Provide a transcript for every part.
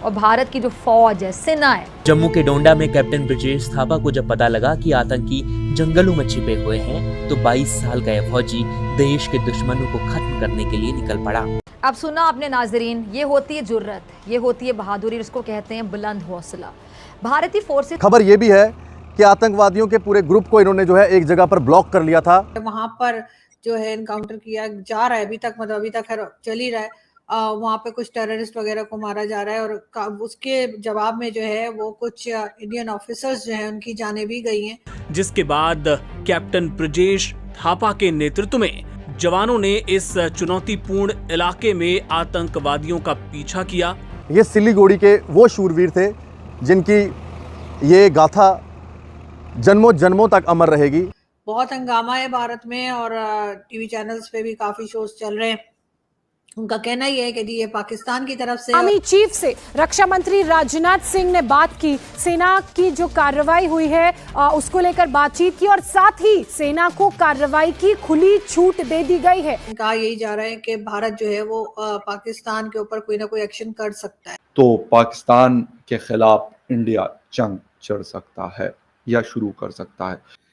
और भारत की जो फौज है, सेना है। जम्मू के डोंडा में कैप्टन ब्रिजेश थापा को जब पता लगा कि आतंकी जंगलों में छिपे हुए हैं तो 22 साल का यह फौजी देश के दुश्मनों को खत्म करने के लिए निकल पड़ा। अब सुना आपने नाजरीन, ये होती है जुर्रत, ये होती है बहादुरी, इसको कहते हैं बुलंद हौसला। भारतीय फोर्सेस। खबर ये भी है कि आतंकवादियों के पूरे ग्रुप को इन्होंने जो है एक जगह पर ब्लॉक कर लिया था। वहां पर जो है इनकाउंटर किया जा रहा है, अभी तक मतलब अभी तक चल ही रहा है। वहां पे कुछ टेररिस्ट वगैरह को मारा जा रहा है और उसके जवाब में जो है वो कुछ इंडियन ऑफिसर्स जो है उनकी जानें भी गई हैं। जिसके बाद कैप्टन ब्रिजेश थापा के नेतृत्व में जवानों ने इस चुनौतीपूर्ण इलाके में आतंकवादियों का पीछा किया। ये सिलीगुड़ी के वो शूरवीर थे जिनकी ये गाथा जन्मों जन्मों तक अमर रहेगी। बहुत हंगामा है भारत में और टीवी चैनल्स पे भी काफी शोज चल रहे हैं। उनका कहना ये है कि ये पाकिस्तान की तरफ से। आर्मी चीफ से रक्षा मंत्री राजनाथ सिंह ने बात की, सेना की जो कार्रवाई हुई है उसको लेकर बातचीत की और साथ ही सेना को कार्रवाई की खुली छूट दे दी गई है। कहा यही जा रहा है कि भारत जो है वो पाकिस्तान के ऊपर कोई ना कोई एक्शन कर सकता है। तो पाकिस्तान के खिलाफ इंडिया जंग चढ़ सकता है या शुरू कर सकता है।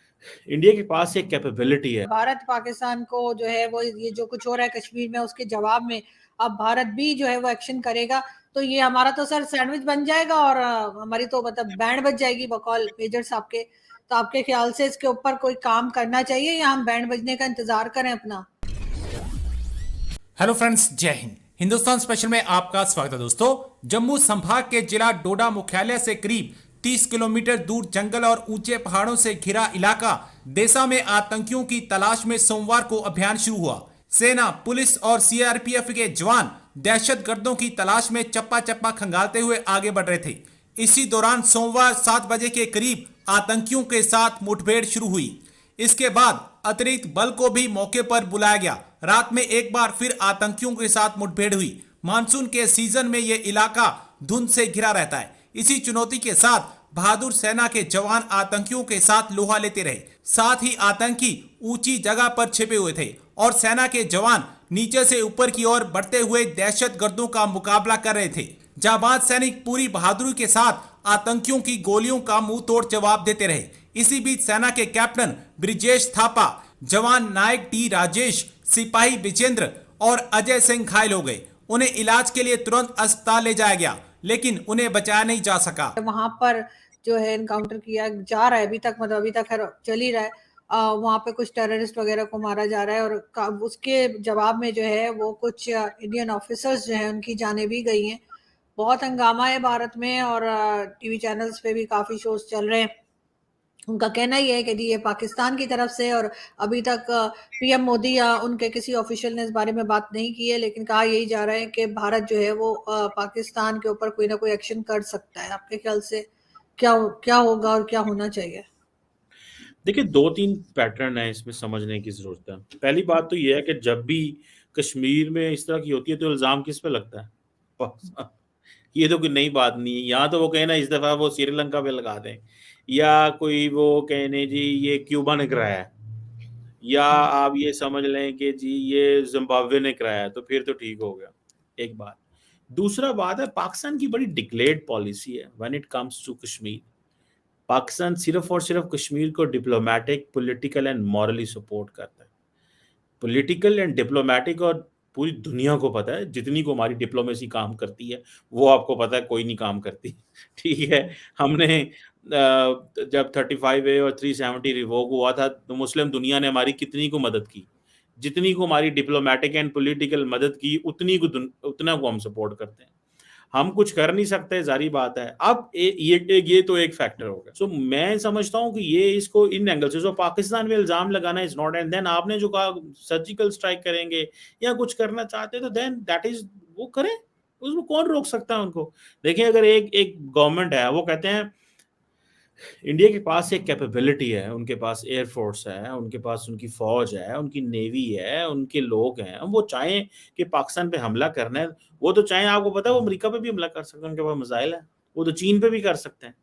इंडिया के पास एक कैपेबिलिटी है। भारत पाकिस्तान को जो है वो ये जो कुछ हो रहा है कश्मीर में उसके जवाब में अब भारत भी जो है वो एक्शन करेगा तो ये हमारा तो सर सैंडविच बन जाएगा और हमारी तो मतलब बैंड बज जाएगी बकौल मेजर साहब के। तो आपके ख्याल से इसके ऊपर कोई काम करना चाहिए या हम बैंड बजने का इंतजार करें अपना? हेलो फ्रेंड्स, जय हिंद। हिंदुस्तान स्पेशल में आपका स्वागत है दोस्तों। जम्मू संभाग के जिला डोडा मुख्यालय से करीब 30 किलोमीटर दूर जंगल और ऊंचे पहाड़ों से घिरा इलाका देसा में आतंकियों की तलाश में सोमवार को अभियान शुरू हुआ। सेना, पुलिस और सीआरपीएफ के जवान दहशतगर्दों की तलाश में चप्पा चप्पा खंगालते हुए आगे बढ़ रहे थे। इसी दौरान सोमवार 7 बजे के करीब आतंकियों के साथ मुठभेड़ शुरू हुई। इसके बाद अतिरिक्त बल को भी मौके पर बुलाया गया। रात में एक बार फिर आतंकियों के साथ मुठभेड़ हुई। मानसून के सीजन में यह इलाका धुंध से घिरा रहता है। इसी चुनौती के साथ बहादुर सेना के जवान आतंकियों के साथ लोहा लेते रहे। साथ ही आतंकी ऊंची जगह पर छिपे हुए थे और सेना के जवान नीचे से ऊपर की ओर बढ़ते हुए दहशतगर्दों का मुकाबला कर रहे थे। जाबाज सैनिक पूरी बहादुरी के साथ आतंकियों की गोलियों का मुंह तोड़ जवाब देते रहे। इसी बीच सेना के कैप्टन ब्रिजेश थापा, जवान नायक टी राजेश, सिपाही विजेंद्र और अजय सिंह घायल हो गए। उन्हें इलाज के लिए तुरंत अस्पताल ले जाया गया लेकिन उन्हें बचाया नहीं जा सका। वहां पर जो है इनकाउंटर किया जा रहा है, अभी तक मतलब अभी तक चल ही रहा है। वहां पे कुछ टेररिस्ट वगैरह को मारा जा रहा है और उसके जवाब में जो है वो कुछ इंडियन ऑफिसर्स जो है उनकी जानें भी गई हैं। बहुत हंगामा है भारत में और टीवी चैनल्स पे भी काफी शोज चल रहे हैं। उनका कहना ये है कि ये पाकिस्तान की तरफ से और अभी तक पीएम मोदी या उनके किसी ऑफिशियल ने इस बारे में बात नहीं की है, लेकिन कहा यही जा रहा है कि भारत जो है वो पाकिस्तान के ऊपर कोई ना कोई एक्शन कर सकता है। आपके ख्याल से क्या होगा और क्या होना चाहिए? देखिए, 2-3 पैटर्न है इसमें समझने की जरूरत है। पहली बात तो ये है कि जब भी कश्मीर में इस तरह की होती है तो इल्जाम किस पे लगता है? ये तो कोई नई बात नहीं है। यहाँ तो वो कहे ना इस दफा वो श्रीलंका पे लगा दें या कोई वो कहने जी ये क्यूबा ने कराया है या आप ये समझ लें कि जी ये जिम्बाब्वे ने कराया, तो फिर तो ठीक हो गया। एक बात। दूसरा बात है, पाकिस्तान की बड़ी डिक्लेयर्ड पॉलिसी है when it comes to Kashmir. Pakistan सिर्फ और सिर्फ कश्मीर को diplomatic, political and morally support करता है। पॉलिटिकल एंड डिप्लोमेटिक और पूरी दुनिया को पता है जितनी को हमारी डिप्लोमेसी काम करती है वो आपको पता है कोई नहीं काम करती। ठीक है, हमने जब 35A और 370 रिवोक हुआ था तो मुस्लिम दुनिया ने हमारी कितनी को मदद की, जितनी को हमारी डिप्लोमेटिक एंड पॉलिटिकल मदद की उतना को हम सपोर्ट करते हैं। हम कुछ कर नहीं सकते, जारी बात है। अब ये तो एक फैक्टर हो गया। सो मैं समझता हूँ कि ये इसको इन एंगल से पाकिस्तान में इल्जाम लगाना इज नॉट, एंड देन आपने जो कहा सर्जिकल स्ट्राइक करेंगे या कुछ करना चाहते हैं तो देन दैट इज वो करें, उसमें कौन रोक सकता है उनको। देखिए, अगर एक गवर्नमेंट है वो कहते हैं इंडिया के पास एक कैपेबिलिटी है, उनके पास एयरफोर्स है, उनके पास उनकी फौज है, उनकी नेवी है, उनके लोग हैं, वो चाहें कि पाकिस्तान पे हमला करना है, वो तो चाहें, आपको पता है वो अमेरिका पे भी हमला कर सकते हैं, उनके पास मिसाइल है, वो तो चीन पे भी कर सकते हैं,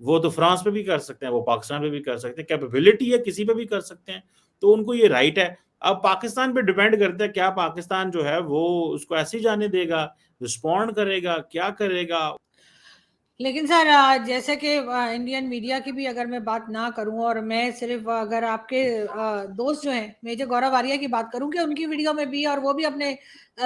वो तो फ्रांस पे भी कर सकते हैं, वो पाकिस्तान पे भी कर सकते हैं, कैपेबिलिटी है, किसी पे भी कर सकते हैं, तो उनको ये राइट है। अब पाकिस्तान पे डिपेंड करता है, क्या पाकिस्तान जो है वो उसको ऐसे ही जाने देगा, रिस्पॉन्ड करेगा, क्या करेगा। लेकिन सर जैसे कि इंडियन मीडिया की भी अगर मैं बात ना करूं, और मैं सिर्फ अगर आपके दोस्त जो हैं मेजर गौरव आर्या की बात करूं कि उनकी वीडियो में भी, और वो भी अपने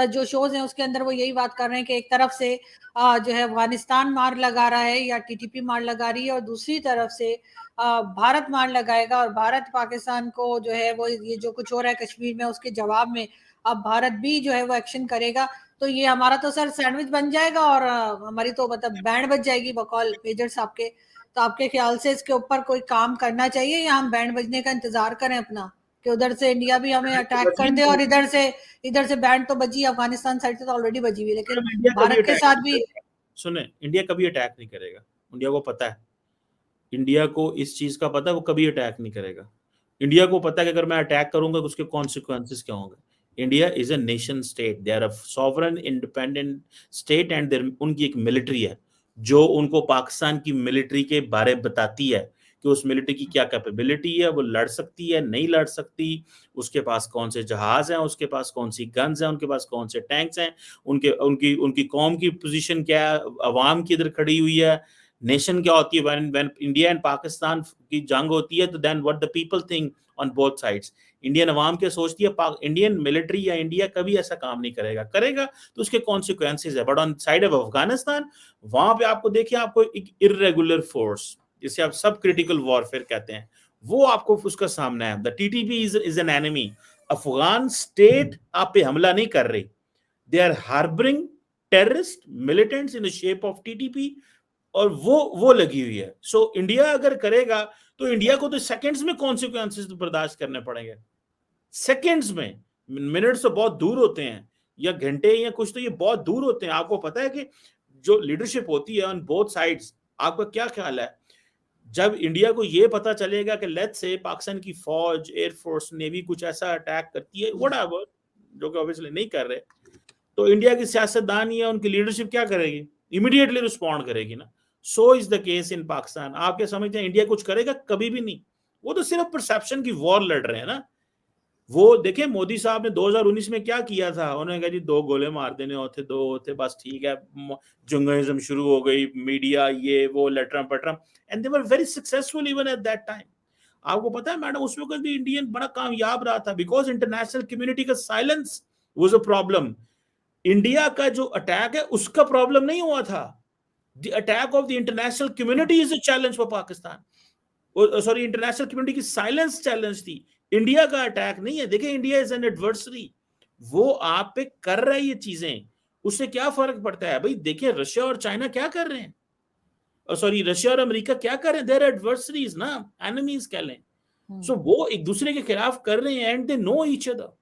जो शोज हैं उसके अंदर वो यही बात कर रहे हैं कि एक तरफ से जो है अफगानिस्तान मार लगा रहा है या टीटीपी मार लगा रही है, और दूसरी तरफ से भारत मार लगाएगा, और भारत पाकिस्तान को जो है वो ये जो कुछ हो रहा है कश्मीर में उसके जवाब में अब भारत भी जो है वो एक्शन करेगा। तो ये हमारा तो सर सैंडविच बन जाएगा, और हमारी तो मतलब बैंड बज जाएगी बकौल मेजर साहब के। तो आपके ख्याल से इसके ऊपर कोई काम करना चाहिए, या हम बैंड बजने का इंतजार करें अपना कि उधर से इंडिया भी हमें अटैक कर दे, और इधर से बैंड तो बजी, अफगानिस्तान साइड से तो ऑलरेडी बजी हुई, लेकिन इंडिया कभी भारत के अटैक साथ नहीं भी। करेगा। सुने, इंडिया कभी अटैक नहीं करेगा, इंडिया को पता है, इंडिया को इस चीज का पता है, वो कभी अटैक नहीं करेगा। इंडिया को पता है कि अगर मैं अटैक करूंगा तो उसके कॉन्सिक्वेंसेस क्या होंगे। India is a nation state, they are a sovereign independent state, and उनकी एक मिलिट्री है जो उनको पाकिस्तान की मिलिट्री के बारे बताती है कि उस मिलिट्री की क्या कैपेबिलिटी है, वो लड़ सकती है, नहीं लड़ सकती, उसके पास कौन से जहाज हैं, उसके पास कौन सी गन्स हैं, उनके पास कौन से टैंक्स हैं, उनके उनकी उनकी कौम की पोजीशन क्या है, अवाम की इधर खड़ी हुई है, नेशन क्या होती है। when इंडिया एंड पाकिस्तान की जंग होती है तो then what the people think on both sides. Indian अवाम क्या सोचती है, इंडियन मिलिट्री या इंडिया कभी ऐसा काम नहीं करेगा तो उसके कॉन्सिक्वेंसेस है। But on side of Afghanistan, वहां पे आपको देखिए, आपको एक इर्रेगुलर फोर्स, जिसे आप सब क्रिटिकल वॉरफेयर कहते हैं, वो आपको उसका सामना है। The TTP is an enemy. Afghan state आप पे हमला नहीं कर रही, they are harbouring terrorist militants in the shape of TTP, और वो लगी हुई है। सो इंडिया अगर करेगा तो इंडिया को तो सेकंड्स में कॉन्सिक्वेंसेस बर्दाश्त करने पड़ेंगे, सेकंड्स में। मिनट्स तो बहुत दूर होते हैं, या घंटे या कुछ, तो ये बहुत दूर होते हैं। आपको पता है कि जो लीडरशिप होती है ऑन बोथ साइड्स, आपका क्या ख्याल है, जब इंडिया को ये पता चलेगा कि लेट्स से पाकिस्तान की फौज, एयरफोर्स, नेवी कुछ ऐसा अटैक करती है, व्हाटएवर, जो कि ऑब्वियसली नहीं कर रहे, तो इंडिया की सियासतदान या उनकी लीडरशिप क्या करेगी, इमीडिएटली रिस्पॉन्ड करेगी ना। So is the case in Pakistan. आप क्या समझते हैं इंडिया कुछ करेगा? कभी भी नहीं। वो तो सिर्फ परसेप्शन की वॉर लड़ रहे हैं ना। वो देखिए मोदी साहब ने 2019 में क्या किया था, उन्होंने कहा जी 2 गोले मार देने होते, 2 होते, बस ठीक है, जंगिज्म शुरू हो गई, मीडिया ये वो लटरम पटरम, and they were very successful even at that time. आपको पता है मैडम, उस वक्त भी इंडियन बड़ा कामयाब रहा था, बिकॉज इंटरनेशनल कम्युनिटी का silence was a problem. India का जो अटैक है उसका प्रॉब्लम नहीं हुआ था, the attack of the international community is a challenge for Pakistan. Sorry, international community की साइलेंस चैलेंज थी, इंडिया का अटैक नहीं है। देखिए, इंडिया इज एन एडवर्सरी, वो आप पे कर रहा है ये चीजें, उससे क्या फर्क पड़ता है भाई। देखिए रशिया और चाइना क्या कर रहे हैं, सॉरी रशिया और अमेरिका क्या कर रहे हैं, देयर एडवर्सरीज ना, एनिमीज कह लें। सो वो एक दूसरे के खिलाफ कर रहे हैं, and they know each other.